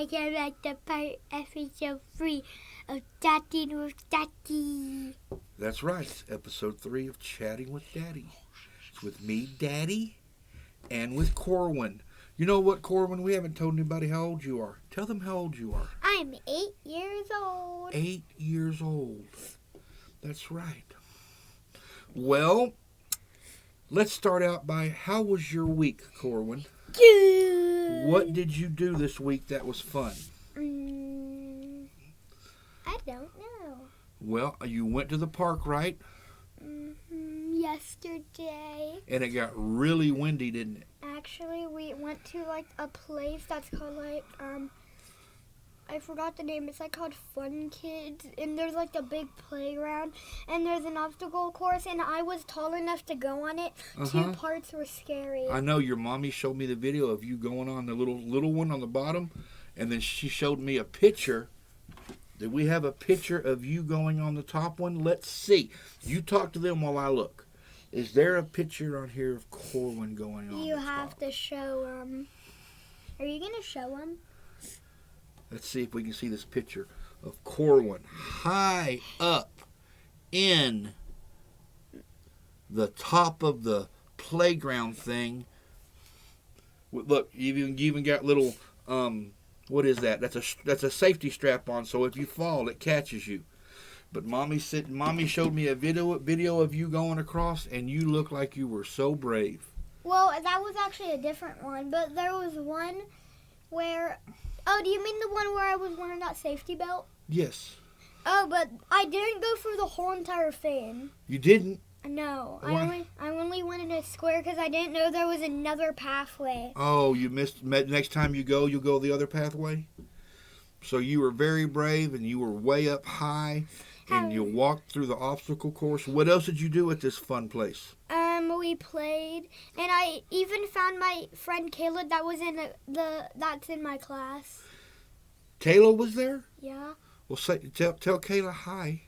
again at the part episode 3 of Chatting with Daddy. That's right. It's episode 3 of Chatting with Daddy. It's with me, Daddy, and with Corwyn. You know what, Corwyn? We haven't told anybody how old you are. Tell them how old you are. I'm 8 years old. 8 years old. That's right. Well, let's start out by, how was your week, Corwyn? Good. What did you do this week that was fun? I don't know. Well, you went to the park, right? Yesterday. And it got really windy, didn't it? Actually, we went to a place that's called I forgot the name. It's called Fun Kids, and there's a big playground, and there's an obstacle course, and I was tall enough to go on it. Two parts were scary. I know your mommy showed me the video of you going on the little one on the bottom, and then she showed me a picture. Did we have a picture of you going on the top one? Let's see. You talk to them while I look. Is there a picture on here of Corwyn going on? You have to show Are you gonna show them? Let's see if we can see this picture of Corwyn high up in the top of the playground thing. Look, you even got little what is that? That's a safety strap on, so if you fall, it catches you. But Mommy showed me a video of you going across, and you look like you were so brave. Well, that was actually a different one, but there was one where. Oh, do you mean the one where I was wearing that safety belt? Yes. Oh, but I didn't go through the whole entire thing. You didn't? No. Why? I only went in a square because I didn't know there was another pathway. Oh, you missed. Next time you'll go the other pathway? So you were very brave, and you were way up high, and you walked through the obstacle course. What else did you do at this fun place? We played, and I even found my friend Kayla that was that's in my class. Kayla was there? Yeah. Well, tell Kayla hi.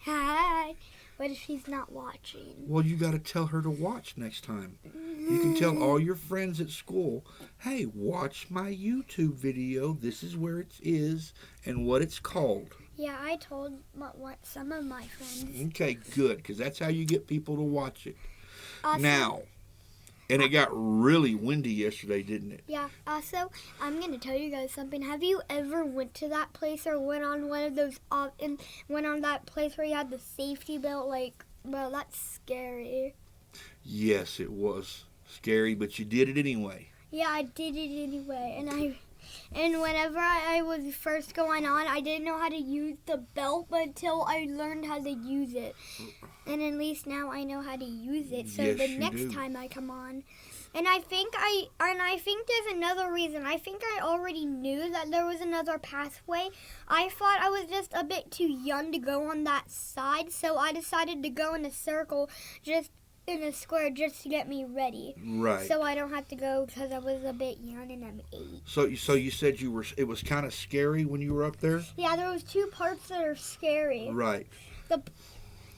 Hi. What if she's not watching? Well, you got to tell her to watch next time. You can tell all your friends at school, hey, watch my YouTube video. This is where it is and what it's called. Yeah, I told some of my friends. Okay, good, because that's how you get people to watch it. Also, now, and it got really windy yesterday, didn't it? Yeah. Also, I'm going to tell you guys something. Have you ever went to that place or went on one of those, and went on that place where you had the safety belt? Well, that's scary. Yes, it was scary, but you did it anyway. Yeah, I did it anyway, and whenever I was first going on, I didn't know how to use the belt until I learned how to use it. And at least now I know how to use it. So yes, the next time I come on. And I think there's another reason. I think I already knew that there was another pathway. I thought I was just a bit too young to go on that side, so I decided to go in a circle just in a square just to get me ready. Right. So I don't have to go because I was a bit young and I'm 8. So you said it was kind of scary when you were up there? Yeah, there was 2 parts that are scary. Right.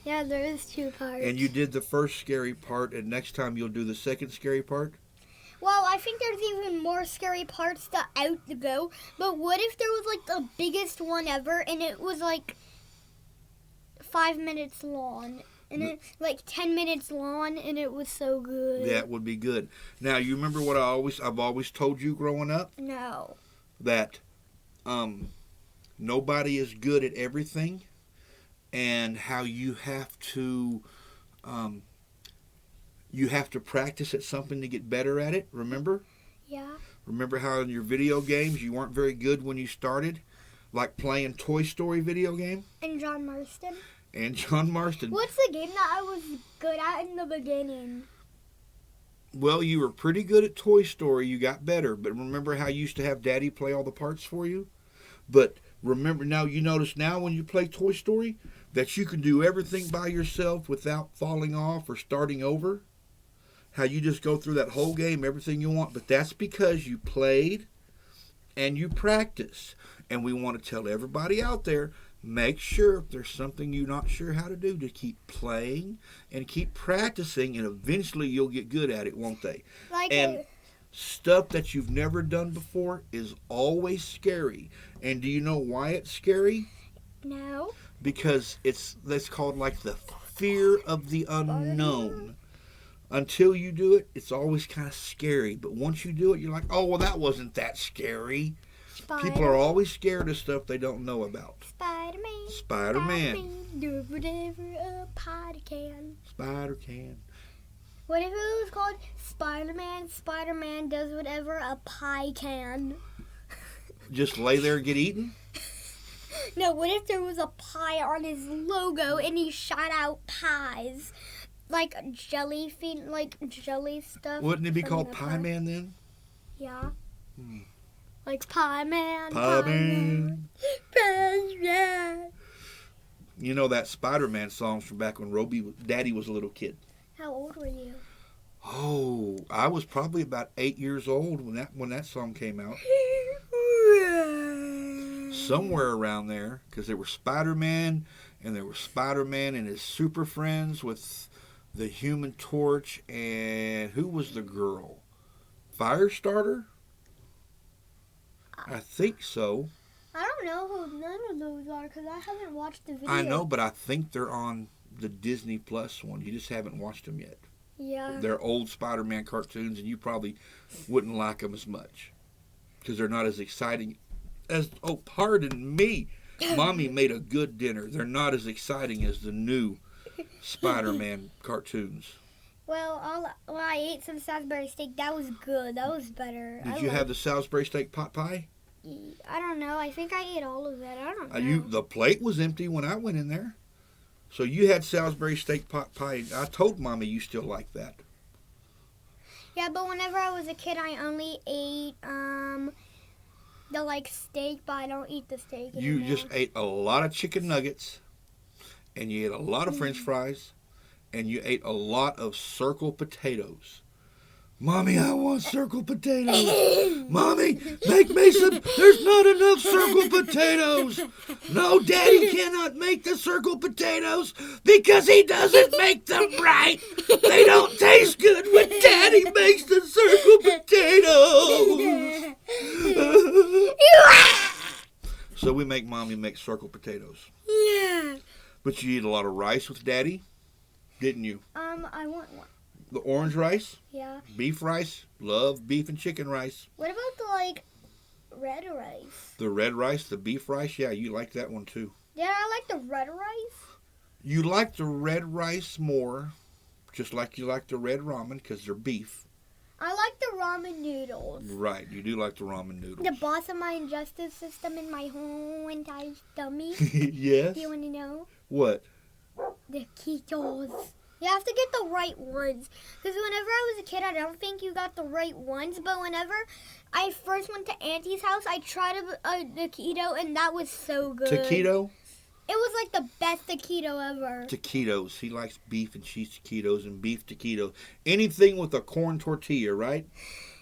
Yeah, there is 2 parts. And you did the first scary part, and next time you'll do the second scary part? Well, I think there's even more scary parts to go. But what if there was the biggest one ever and it was 5 minutes long? And it 10 minutes long, and it was so good. That would be good. Now, you remember what I've always told you growing up? No. That nobody is good at everything, and how you have to practice at something to get better at it. Remember? Yeah. Remember how in your video games you weren't very good when you started, like playing Toy Story video game? And John Marston. What's the game that I was good at in the beginning? Well, you were pretty good at Toy Story. You got better. But remember how you used to have Daddy play all the parts for you? But remember now, you notice now when you play Toy Story that you can do everything by yourself without falling off or starting over? How you just go through that whole game, everything you want. But that's because you played and you practiced. And we want to tell everybody out there, make sure if there's something you're not sure how to do, to keep playing and keep practicing, and eventually you'll get good at it, won't they? Stuff that you've never done before is always scary. And do you know why it's scary? No. Because that's called like the fear of the unknown. Until you do it, it's always kind of scary. But once you do it, you're like, oh, well, that wasn't that scary. People are always scared of stuff they don't know about. Spider-Man. Spider-Man. Do whatever a Spider can. Spider can. What if it was called Spider-Man? Spider-Man does whatever a pie can. Just lay there and get eaten? No, what if there was a pie on his logo and he shot out pies? Like jelly stuff. Wouldn't it be called the Pie Man then? Yeah. Like Pie Man. Pie Man. Pie Man. You know that Spider-Man song's from back when Daddy was a little kid. How old were you? Oh, I was probably about 8 years old when that song came out. Somewhere around there, because there was Spider-Man, and there was Spider-Man and his super friends with the Human Torch, and who was the girl? Firestarter? I think so. I don't know who none of those are because I haven't watched the video. I know, but I think they're on the Disney Plus one. You just haven't watched them yet. Yeah. They're old Spider-Man cartoons, and you probably wouldn't like them as much because they're not as exciting as. Oh, pardon me. Mommy made a good dinner. They're not as exciting as the new Spider-Man cartoons. Well, I ate some Salisbury steak. That was good. That was better. Did you have the Salisbury steak pot pie? I don't know. I think I ate all of it. I don't know. The plate was empty when I went in there. So you had Salisbury steak pot pie. I told Mommy you still like that. Yeah, but whenever I was a kid, I only ate the steak, but I don't eat the steak anymore. You just ate a lot of chicken nuggets, and you ate a lot of French fries, and you ate a lot of circle potatoes. Mommy, I want circle potatoes. Mommy, make me some. There's not enough circle potatoes. No, Daddy cannot make the circle potatoes because he doesn't make them right. They don't taste good when Daddy makes the circle potatoes. So we make Mommy make circle potatoes. Yeah. But you eat a lot of rice with Daddy, didn't you? I want one. The orange rice? Yeah. Beef rice? Love beef and chicken rice. What about the, red rice? The red rice, the beef rice? Yeah, you like that one too. Yeah, I like the red rice. You like the red rice more, just like you like the red ramen, because they're beef. I like the ramen noodles. Right, you do like the ramen noodles. The boss of my digestive system in my whole entire stomach. Yes? Do you want to know? What? The ketos. You have to get the right ones. Because whenever I was a kid, I don't think you got the right ones. But whenever I first went to Auntie's house, I tried the keto, and that was so good. Taquito? It was the best taquito ever. Taquitos. He likes beef and cheese taquitos and beef taquitos. Anything with a corn tortilla, right?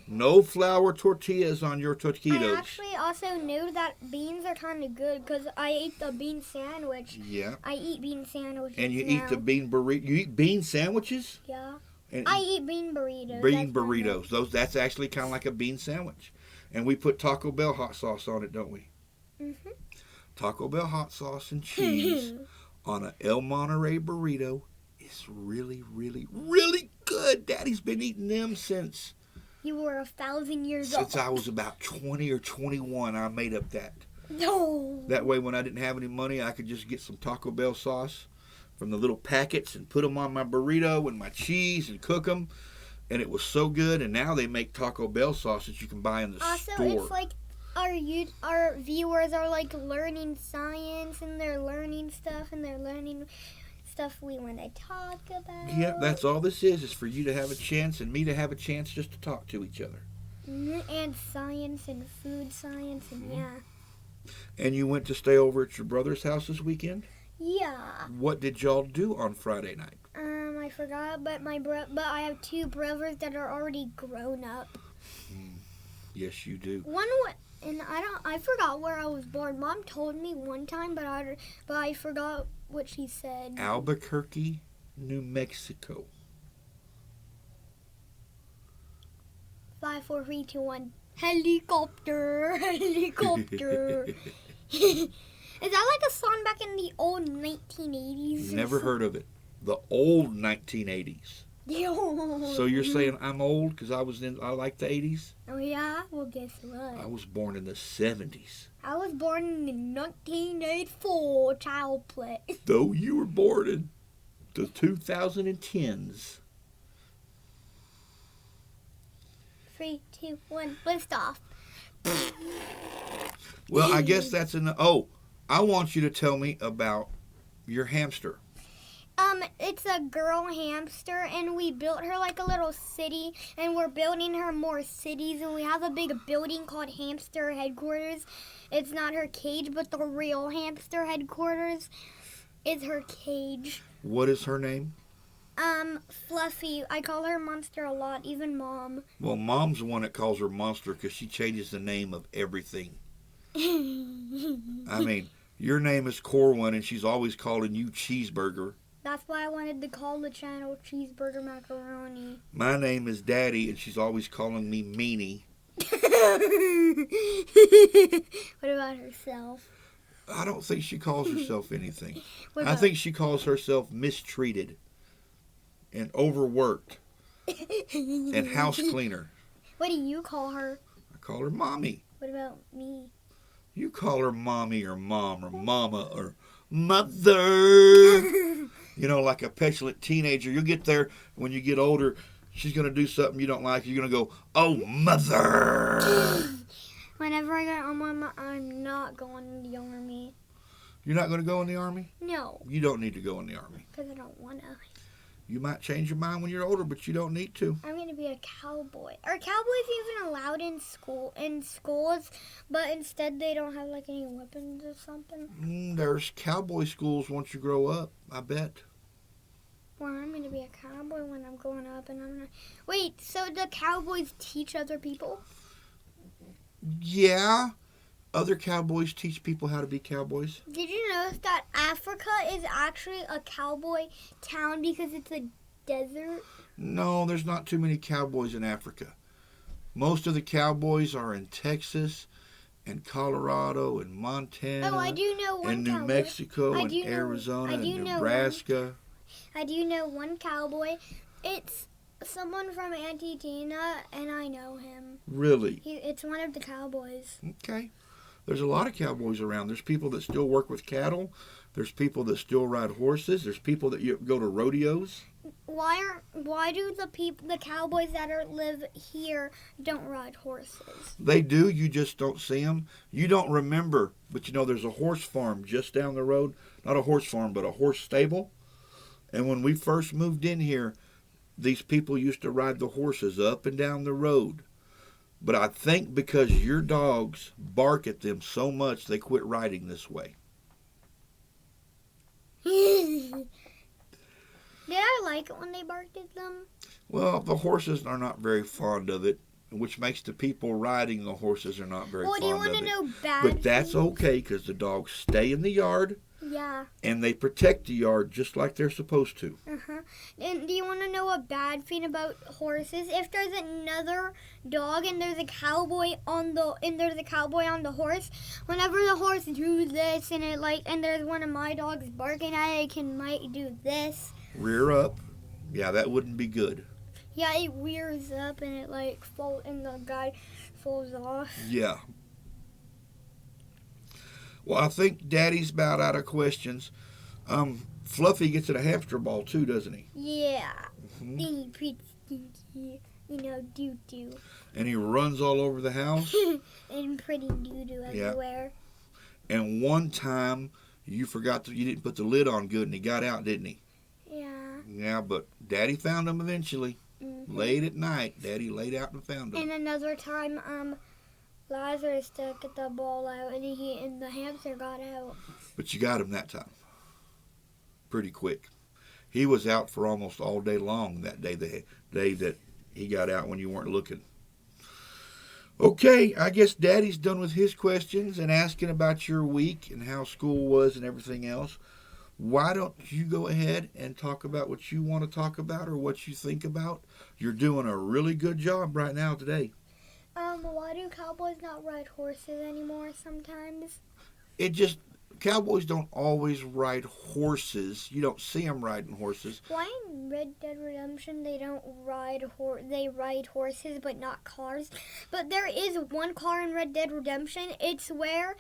No flour tortillas on your taquitos. I actually also knew that beans are kind of good because I ate the bean sandwich. Yeah. I eat bean sandwiches. And you now. eat the bean burrito. You eat bean sandwiches? Yeah. And I eat bean burritos. Bean burritos. That's actually kind of like a bean sandwich. And we put Taco Bell hot sauce on it, don't we? Mm-hmm. Taco Bell hot sauce and cheese on a El Monterey burrito is really, really, really good. Daddy's been eating them since... You were 1,000 years old. Since I was about 20 or 21, I made up that. No. That way, when I didn't have any money, I could just get some Taco Bell sauce from the little packets and put them on my burrito and my cheese and cook them. And it was so good. And now they make Taco Bell sauce that you can buy in the store. Also, it's our viewers are learning science and they're learning stuff and they're learning stuff we want to talk about. Yeah, that's all this is for you to have a chance and me to have a chance just to talk to each other. And science and food science and yeah. And you went to stay over at your brother's house this weekend? Yeah. What did y'all do on Friday night? I forgot, but I have two brothers that are already grown up. Yes, you do. And I forgot where I was born. Mom told me one time, but I forgot what she said. Albuquerque, New Mexico. 5, 4, 3, 2, 1. Helicopter, helicopter. Is that like a song back in the old 1980s? Never heard of it. The old 1980s. So you're saying I'm old because I like the 80s? Oh yeah? Well, guess what? I was born in the 70s. I was born in 1984, child play. Though you were born in the 2010s. 3, 2, 1, list off. Well, I guess that's Oh, I want you to tell me about your hamster. It's a girl hamster, and we built her like a little city, and we're building her more cities, and we have a big building called Hamster Headquarters. It's not her cage, but the real hamster headquarters is her cage. What is her name? Fluffy. I call her Monster a lot, even Mom. Well, Mom's the one that calls her Monster because she changes the name of everything. I mean, your name is Corwyn, and she's always calling you Cheeseburger. That's why I wanted to call the channel Cheeseburger Macaroni. My name is Daddy, and she's always calling me Meanie. What about herself? I don't think she calls herself anything. What I about- think she calls herself mistreated and overworked and house cleaner. What do you call her? I call her Mommy. What about me? You call her Mommy or Mom or Mama or Mother. You know, like a petulant teenager. You'll get there when you get older. She's going to do something you don't like. You're going to go, oh, Mother. Whenever I get on I'm not going in the army. You're not going to go in the Army? No, You don't need to go in the Army. because I don't want to. You might change your mind when you're older, but you don't need to. I'm going to be a cowboy. Are cowboys even allowed in schools, but instead they don't have like any weapons or something? There's cowboy schools once you grow up, I bet. Well, I'm going to be a cowboy when I'm growing up, and I'm not. Wait, so the cowboys teach other people? Yeah. Other cowboys teach people how to be cowboys. Did you notice that Africa is actually a cowboy town because it's a desert? No, there's not too many cowboys in Africa. Most of the cowboys are in Texas and Colorado and Montana Oh, I do know one and New cowboy. Mexico I and do know- Arizona I do and know Nebraska. I do know one cowboy. It's someone from Auntie Tina, and I know him. Really? It's one of the cowboys. Okay. There's a lot of cowboys around. There's people that still work with cattle. There's people that still ride horses. There's people that go to rodeos. Why do the cowboys that live here don't ride horses? They do. You just don't see them. You don't remember. But you know, there's a horse farm just down the road. Not a horse farm, but a horse stable. And when we first moved in here, these people used to ride the horses up and down the road. But I think because your dogs bark at them so much, they quit riding this way. Did I like it when they barked at them? Well, the horses are not very fond of it, which makes the people riding the horses are not very Well, do you fond want of to it. know bad But that's things? okay because the dogs stay in the yard Yeah. and they protect the yard just like they're supposed to. Uh-huh. And do you want to know a bad thing about horses? If there's another dog and there's a cowboy on the horse, whenever the horse do this and there's one of my dogs barking at it, might do this. Rear up. Yeah, that wouldn't be good. Yeah, it rears up and it and the guy falls off. Yeah. Well, I think Daddy's about out of questions. Fluffy gets at a hamster ball too, doesn't he? Yeah. Mhm. He pretty stinky, doo-doo. And he runs all over the house. And pretty doo-doo everywhere. And one time you didn't put the lid on good and he got out, didn't he? Yeah. Yeah, but Daddy found him eventually. Mm-hmm. Late at night, Daddy laid out and found him. And another time, Lazarus took the ball out and the hamster got out. But you got him that time. Pretty quick. He was out for almost all day long that day, the day that he got out when you weren't looking. Okay, I guess Daddy's done with his questions and asking about your week and how school was and everything else. Why don't you go ahead and talk about what you want to talk about or what you think about? You're doing a really good job right now today. Why do cowboys not ride horses anymore sometimes? It just, cowboys don't always ride horses. You don't see them riding horses. Why in Red Dead Redemption they don't ride they ride horses but not cars? But there is one car in Red Dead Redemption. It's where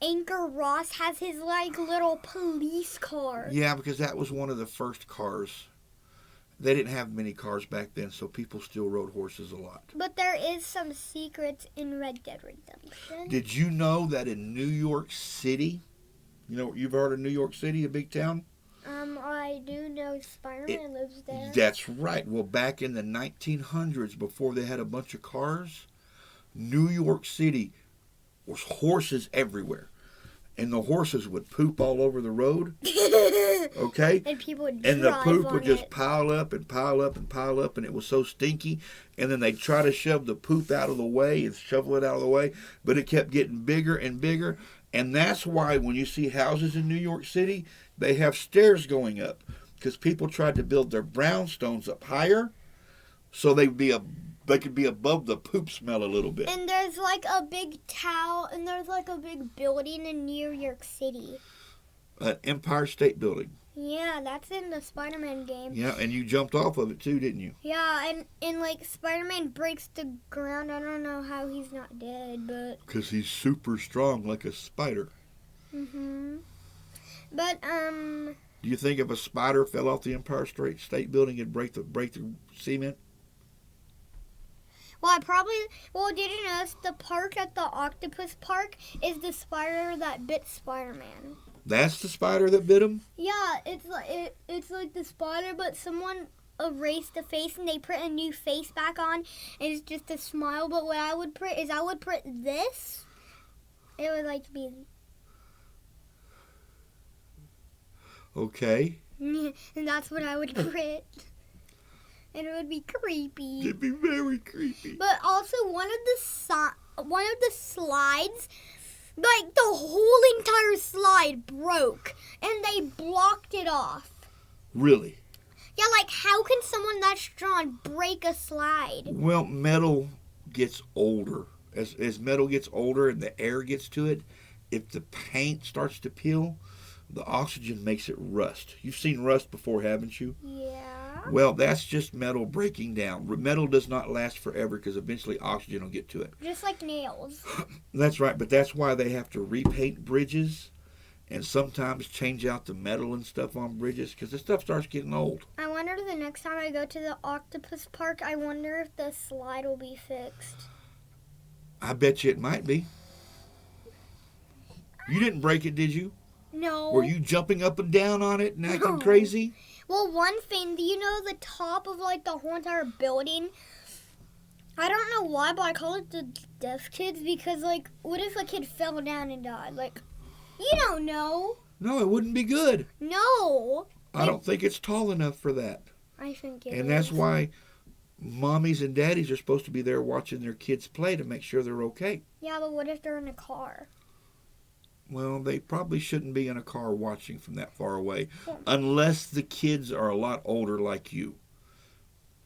Anchor Ross has his like little police car. Yeah, because that was one of the first cars. They didn't have many cars back then, so people still rode horses a lot. But there is some secrets in Red Dead Redemption. Did you know that in New York City, you've heard of New York City, a big town? I do know Spider-Man lives there. That's right. Well, back in the 1900s, before they had a bunch of cars, New York City was horses everywhere. And the horses would poop all over the road. Okay? And people would And the drive poop on would just it. pile up and pile up and pile up, and it was so stinky. And then they'd try to shove the poop out of the way and shovel it out of the way, but it kept getting bigger and bigger. And that's why when you see houses in New York City, they have stairs going up, because people tried to build their brownstones up higher so they could be above the poop smell a little bit. And there's like a big tower, and there's like a big building in New York City. An Empire State Building. Yeah, that's in the Spider-Man game. Yeah, and you jumped off of it too, didn't you? Yeah, and like Spider-Man breaks the ground. I don't know how he's not dead, but Because he's super strong like a spider. But Do you think if a spider fell off the Empire State Building, it'd break the cement? Well, did you notice the park at the Octopus Park is the spider that bit Spider-Man? That's the spider that bit him? Yeah, it's like the spider, but someone erased the face and they put a new face back on, and it's just a smile. But what I would print is this. It would like to be. Okay. And that's what I would print. And it would be creepy. It'd be very creepy. But also one of the slides, like the whole entire slide broke, and they blocked it off. Really? Yeah, like how can someone that strong break a slide? Well, metal gets older. As metal gets older and the air gets to it, if the paint starts to peel, the oxygen makes it rust. You've seen rust before, haven't you? Yeah. Well, that's just metal breaking down. Metal does not last forever because eventually oxygen will get to it. Just like nails. That's right, but that's why they have to repaint bridges and sometimes change out the metal and stuff on bridges because the stuff starts getting old. I wonder the next time I go to the Octopus Park, I wonder if the slide will be fixed. I bet you it might be. You didn't break it, did you? No. Were you jumping up and down on it and acting crazy? Well, one thing, do you know the top of like the whole entire building? I don't know why, but I call it the deaf kids because like, what if a kid fell down and died? Like, you don't know. No, it wouldn't be good. No. I don't think it's tall enough for that. I think it is. And that's why mommies and daddies are supposed to be there watching their kids play to make sure they're okay. Yeah, but what if they're in a car? Well, they probably shouldn't be in a car watching from that far away unless the kids are a lot older like you.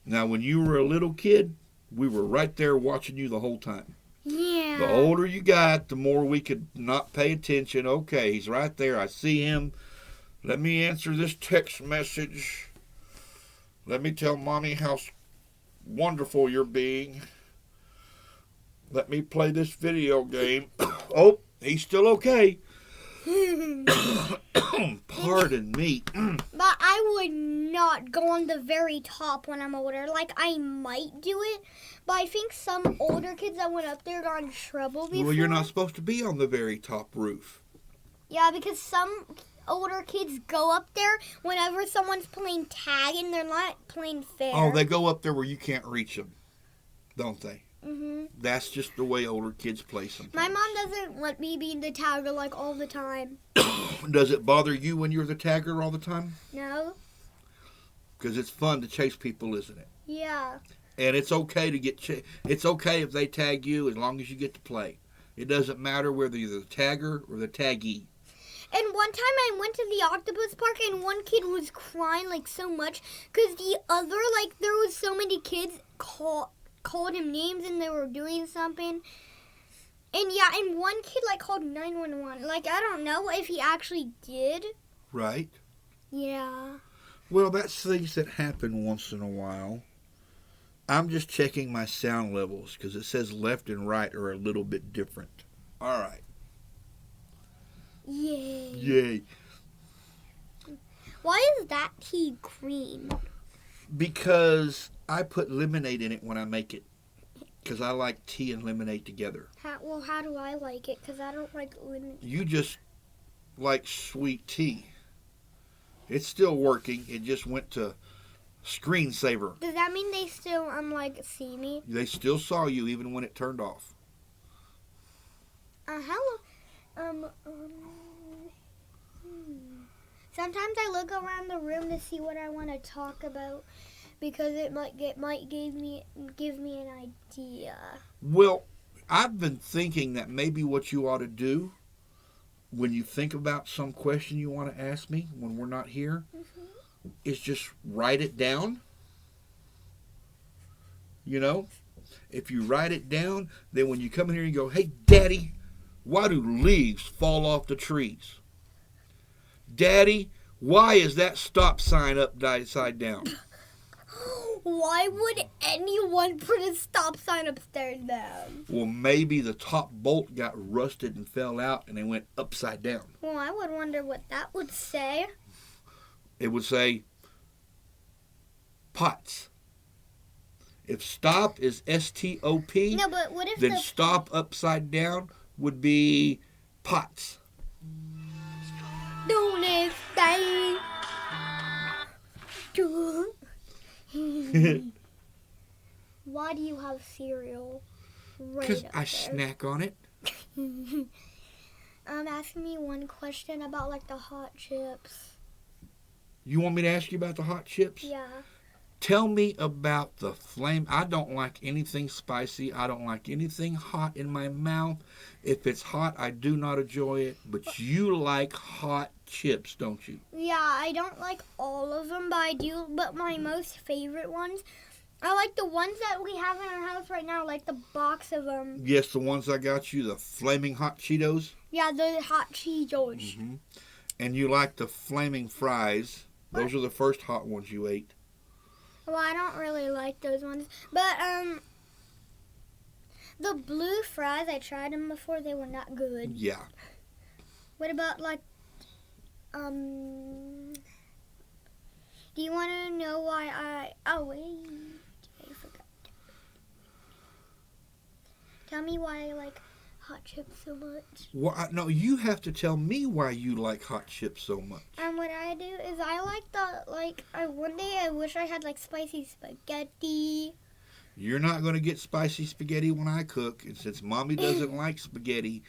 Now, when you were a little kid, we were right there watching you the whole time. Yeah. The older you got, the more we could not pay attention. Okay, he's right there. I see him. Let me answer this text message. Let me tell Mommy how wonderful you're being. Let me play this video game. Oh, he's still okay. Pardon me. But I would not go on the very top when I'm older. Like, I might do it, but I think some older kids that went up there got in trouble before. Well, you're not supposed to be on the very top roof. Yeah, because some older kids go up there whenever someone's playing tag and they're not playing fair. Oh, they go up there where you can't reach them, don't they? Mm-hmm. That's just the way older kids play sometimes. My mom doesn't let me be the tagger like all the time. Does it bother you when you're the tagger all the time? No? Because it's fun to chase people, isn't it? Yeah. And it's okay to get it's okay if they tag you as long as you get to play. It doesn't matter whether you're the tagger or the taggee. And one time I went to the octopus park and one kid was crying like so much because the other, like, there was so many kids called him names and they were doing something. And yeah, and one kid like called 911. Like, I don't know if he actually did. Right. Yeah. Well, that's things that happen once in a while. I'm just checking my sound levels because it says left and right are a little bit different. All right. Yay. Yay. Why is that tea green? Because I put lemonade in it when I make it. Because I like tea and lemonade together. How do I like it? Because I don't like lemonade. You just like sweet tea. It's still working. It just went to screensaver. Does that mean they still, see me? They still saw you even when it turned off. Hello. Sometimes I look around the room to see what I want to talk about because it might give me an idea. Well, I've been thinking that maybe what you ought to do when you think about some question you want to ask me when we're not here is just write it down. You know, if you write it down, then when you come in here and go, "Hey, Daddy, why do leaves fall off the trees? Daddy, why is that stop sign upside down?" Why would anyone put a stop sign upstairs down? Well, maybe the top bolt got rusted and fell out and it went upside down. Well, I would wonder what that would say. It would say pots. If stop is S-T-O-P, No, but what if then stop upside down would be pots. Don't stay. Why do you have cereal? Because I snack on it. Ask me one question about like the hot chips. You want me to ask you about the hot chips? Yeah. Tell me about the flame. I don't like anything spicy. I don't like anything hot in my mouth. If it's hot, I do not enjoy it. But you like hot chips, don't you? Yeah, I don't like all of them, but I do. But my most favorite ones, I like the ones that we have in our house right now, like the box of them. Yes, the ones I got you, the flaming hot Cheetos. Yeah, the hot Cheetos. Mm-hmm. And you like the flaming fries. Those are the first hot ones you ate. Well, I don't really like those ones. But, the blue fries, I tried them before. They were not good. Yeah. What about, like, do you want to know why oh, wait. I forgot. Tell me why I like hot chips so much. Well, no, you have to tell me why you like hot chips so much. What I do is I like one day I wish I had, like, spicy spaghetti. You're not going to get spicy spaghetti when I cook. And since Mommy doesn't like spaghetti,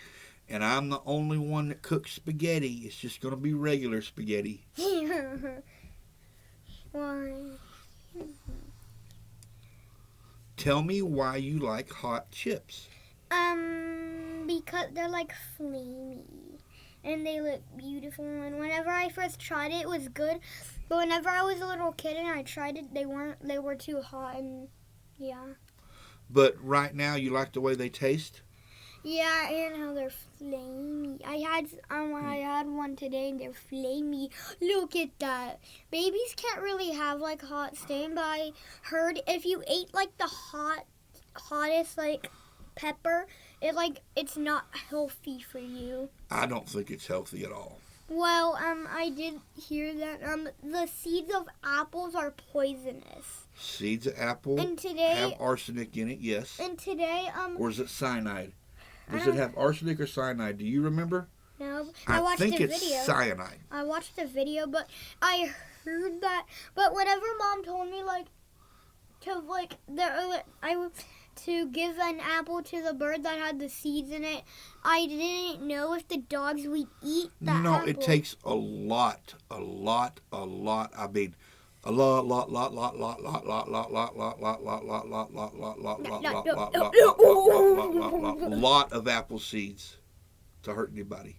and I'm the only one that cooks spaghetti, it's just going to be regular spaghetti. Why? Tell me why you like hot chips. Because they're, like, flamey. And they look beautiful. And whenever I first tried it, it was good. But whenever I was a little kid and I tried it, they were too hot. And, yeah. But right now, you like the way they taste? Yeah, and how they're flamey. I had one today and they're flamey. Look at that. Babies can't really have, like, hot stain, but I heard if you ate, like, the hottest, like, pepper, it's not healthy for you. I don't think it's healthy at all. Well, I did hear that the seeds of apples are poisonous. Seeds of apple And today have arsenic in it, yes. And today Or is it cyanide? Does it have arsenic or cyanide? Do you remember? No, I watched think a it's video. cyanide. I watched a video, but I heard that. But whenever Mom told me to give an apple to the bird that had the seeds in it, I didn't know if the dogs would eat that No, apple. it takes a lot. I mean, a lot of apple seeds to hurt anybody.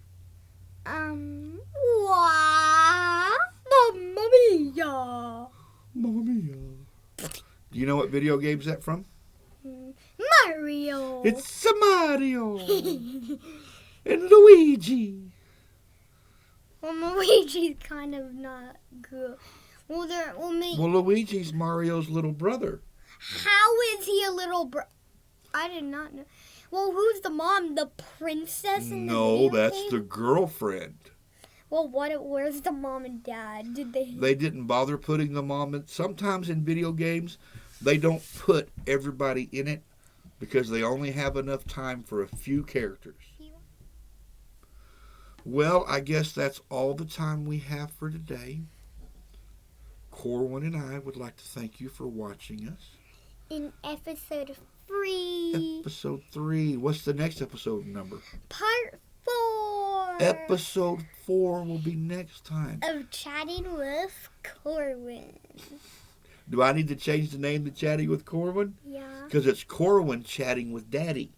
Wow, Mamma Mia. Mamma mia. Do you know what video game's that from? Mario. It's a Mario and Luigi. Well, Luigi's kind of not good. Well, Luigi's Mario's little brother. How is he a little I did not know. Well, who's the mom? The princess in the No, video that's game? the girlfriend. Well, where's the mom and dad? Did they? They didn't bother putting the mom in. Sometimes in video games, they don't put everybody in it because they only have enough time for a few characters. Well, I guess that's all the time we have for today. Corwyn and I would like to thank you for watching us. In episode 3. Episode 3. What's the next episode number? Part 4. Episode 4 will be next time. Of Chatting with Corwyn. Do I need to change the name to Chatting with Corwyn? Yeah. Because it's Corwyn chatting with Daddy.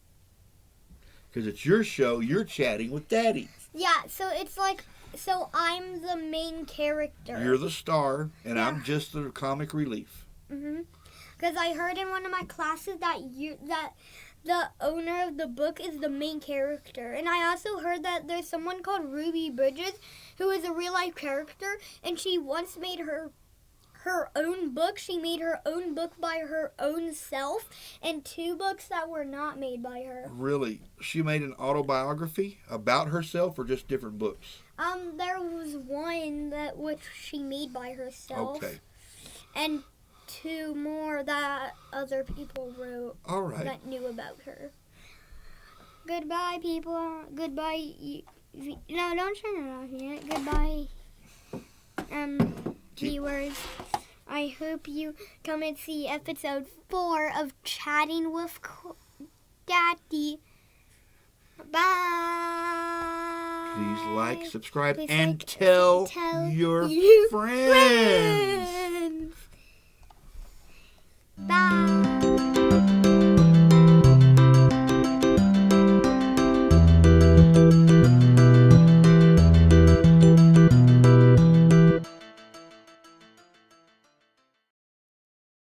Because it's your show, you're chatting with Daddy. Yeah, so it's like, so I'm the main character. You're the star, and Yeah. I'm just the comic relief. Because I heard in one of my classes that the owner of the book is the main character. And I also heard that there's someone called Ruby Bridges who is a real life character, and she once made her own book. She made her own book by her own self, and 2 books that were not made by her. Really? She made an autobiography about herself or just different books? There was one which she made by herself. Okay. And 2 more that other people wrote. All right. That knew about her. Goodbye, people. Goodbye. No, don't turn it off yet. Goodbye, viewers. I hope you come and see episode 4 of Chatting with Daddy. Bye. Please like, subscribe, Please and like, tell tell your your friends.